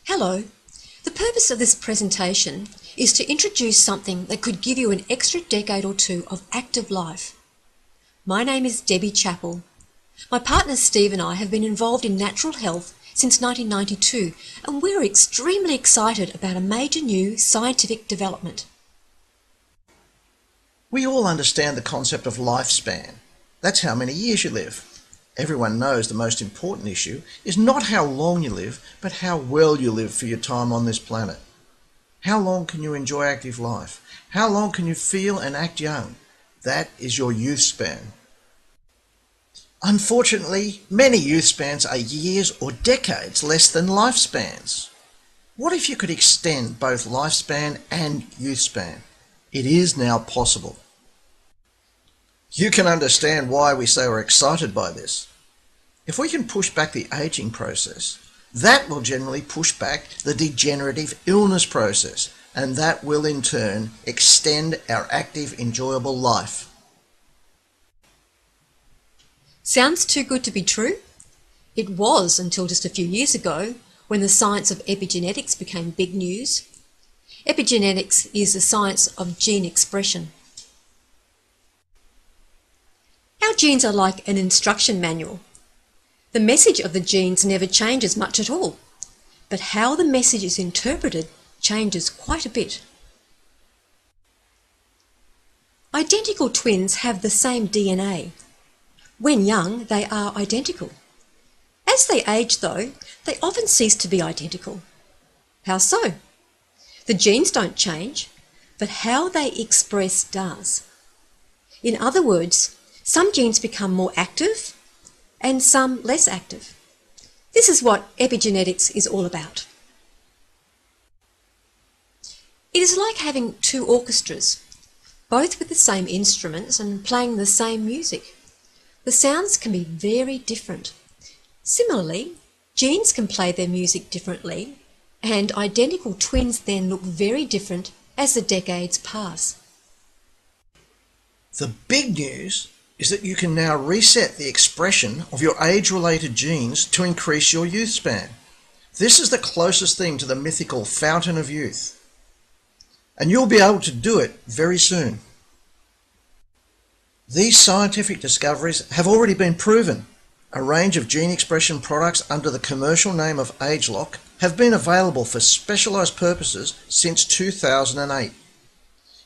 Hello. The purpose of this presentation is to introduce something that could give you an extra decade or two of active life. My name is Debbie Chappell. My partner Steve and I have been involved in natural health since 1992, and we're extremely excited about a major new scientific development. We all understand the concept of lifespan. That's how many years you live. Everyone knows the most important issue is not how long you live, but how well you live for your time on this planet. How long can you enjoy active life? How long can you feel and act young? That is your youth span. Unfortunately, many youth spans are years or decades less than lifespans. What if you could extend both lifespan and youth span? It is now possible. You can understand why we so are excited by this. If we can push back the aging process, that will generally push back the degenerative illness process, and that will in turn extend our active, enjoyable life. Sounds too good to be true? It was until just a few years ago when the science of epigenetics became big news. Epigenetics is the science of gene expression. Our genes are like an instruction manual. The message of the genes never changes much at all, but how the message is interpreted changes quite a bit. Identical twins have the same DNA. When young, they are identical. As they age, though, they often cease to be identical. How so? The genes don't change, but how they express does. In other words, some genes become more active and some less active. This is what epigenetics is all about. It is like having two orchestras, both with the same instruments and playing the same music. The sounds can be very different. Similarly, genes can play their music differently, and identical twins then look very different as the decades pass. The big news is that you can now reset the expression of your age-related genes to increase your youth span. This is the closest thing to the mythical fountain of youth. And you'll be able to do it very soon. These scientific discoveries have already been proven. A range of gene expression products under the commercial name of AgeLOC have been available for specialized purposes since 2008.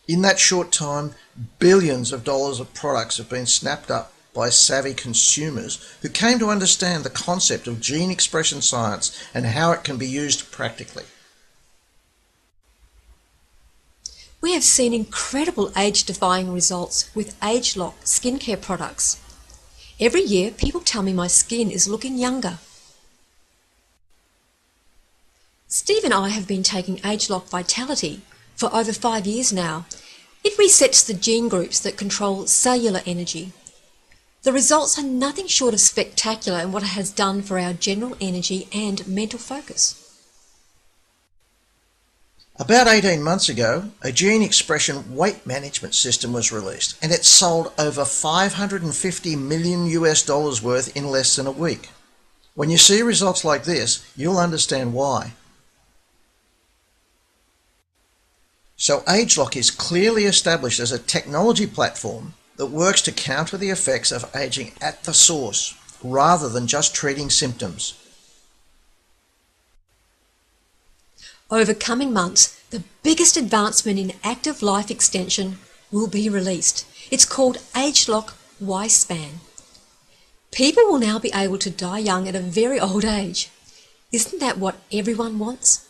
In that short time, billions of dollars of products have been snapped up by savvy consumers who came to understand the concept of gene expression science and how it can be used practically. We have seen incredible age-defying results with AgeLOC skincare products. Every year, people tell me my skin is looking younger. Steve and I have been taking AgeLOC Vitality for over 5 years now. It resets the gene groups that control cellular energy. The results are nothing short of spectacular in what it has done for our general energy and mental focus. About 18 months ago, a gene expression weight management system was released, and it sold over $550 million worth in less than a week. When you see results like this, you'll understand why. So AgeLOC is clearly established as a technology platform that works to counter the effects of aging at the source, rather than just treating symptoms. Over coming months, the biggest advancement in active life extension will be released. It's called AgeLOC Y Span. People will now be able to die young at a very old age. Isn't that what everyone wants?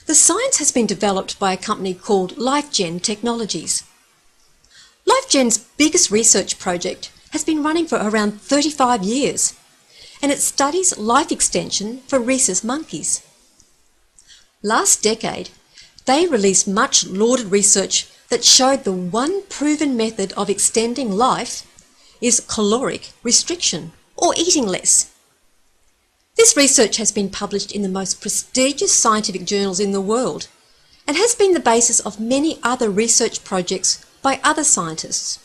The science has been developed by a company called LifeGen Technologies. LifeGen's biggest research project has been running for around 35 years, and it studies life extension for rhesus monkeys. Last decade, they released much lauded research that showed the one proven method of extending life is caloric restriction, or eating less. This research has been published in the most prestigious scientific journals in the world and has been the basis of many other research projects by other scientists.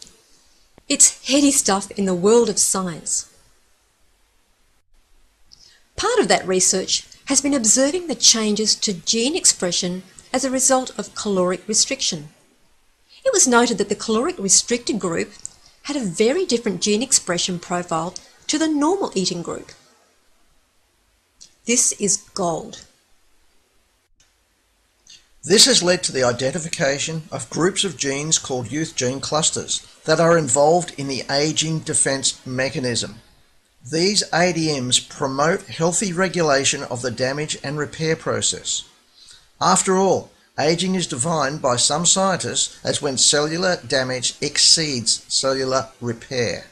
It's heady stuff in the world of science. Part of that research has been observing the changes to gene expression as a result of caloric restriction. It was noted that the caloric restricted group had a very different gene expression profile to the normal eating group. This is gold. This has led to the identification of groups of genes called youth gene clusters that are involved in the aging defense mechanism. These ADMs promote healthy regulation of the damage and repair process. After all, aging is defined by some scientists as when cellular damage exceeds cellular repair.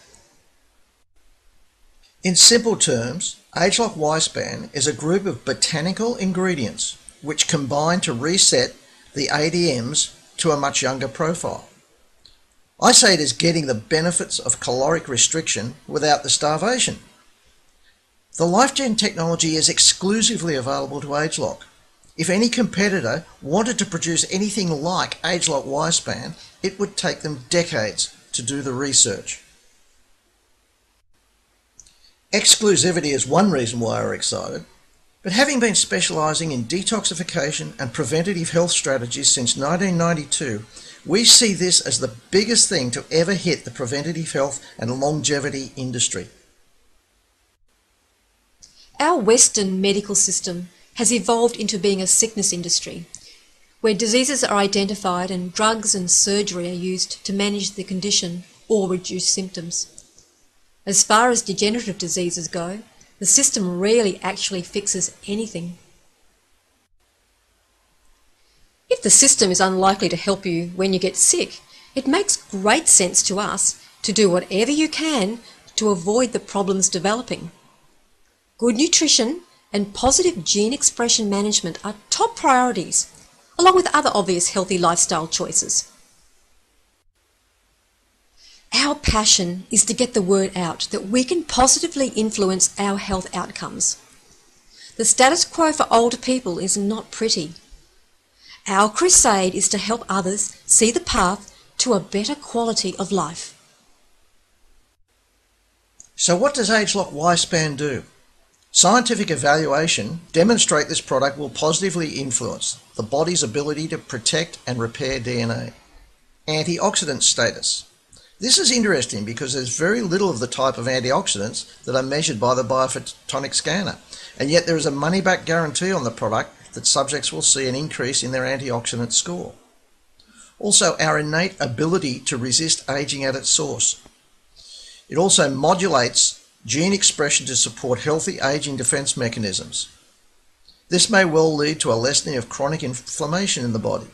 In simple terms, AgeLOC Y Span is a group of botanical ingredients which combine to reset the ADMs to a much younger profile. I say it is getting the benefits of caloric restriction without the starvation. The LifeGen technology is exclusively available to AgeLOC. If any competitor wanted to produce anything like AgeLOC Y Span, it would take them decades to do the research. Exclusivity is one reason why we're excited, but having been specialising in detoxification and preventative health strategies since 1992, we see this as the biggest thing to ever hit the preventative health and longevity industry. Our Western medical system has evolved into being a sickness industry, where diseases are identified and drugs and surgery are used to manage the condition or reduce symptoms. As far as degenerative diseases go, the system rarely actually fixes anything. If the system is unlikely to help you when you get sick, it makes great sense to us to do whatever you can to avoid the problems developing. Good nutrition and positive gene expression management are top priorities, along with other obvious healthy lifestyle choices. Our passion is to get the word out that we can positively influence our health outcomes. The status quo for older people is not pretty. Our crusade is to help others see the path to a better quality of life. So what does AgeLOC Y Span do? Scientific evaluation demonstrate this product will positively influence the body's ability to protect and repair DNA. Antioxidant status. This is interesting because there's very little of the type of antioxidants that are measured by the biophotonic scanner, and yet there is a money-back guarantee on the product that subjects will see an increase in their antioxidant score. Also, our innate ability to resist aging at its source. It also modulates gene expression to support healthy aging defense mechanisms. This may well lead to a lessening of chronic inflammation in the body.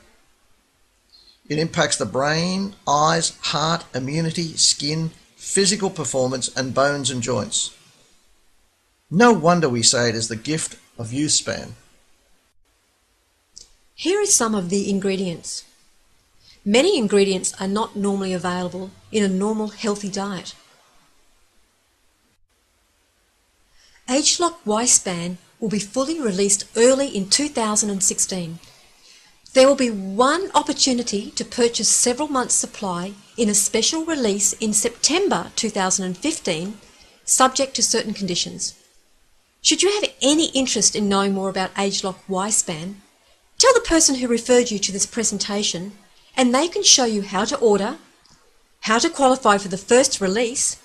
It impacts the brain, eyes, heart, immunity, skin, physical performance, and bones and joints. No wonder we say it is the gift of youth span. Here are some of the ingredients. Many ingredients are not normally available in a normal healthy diet. AgeLOC Y Span will be fully released early in 2016. There will be one opportunity to purchase several months' supply in a special release in September 2015, subject to certain conditions. Should you have any interest in knowing more about AgeLOC Y Span, tell the person who referred you to this presentation and they can show you how to order, how to qualify for the first release,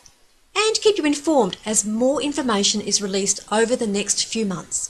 and keep you informed as more information is released over the next few months.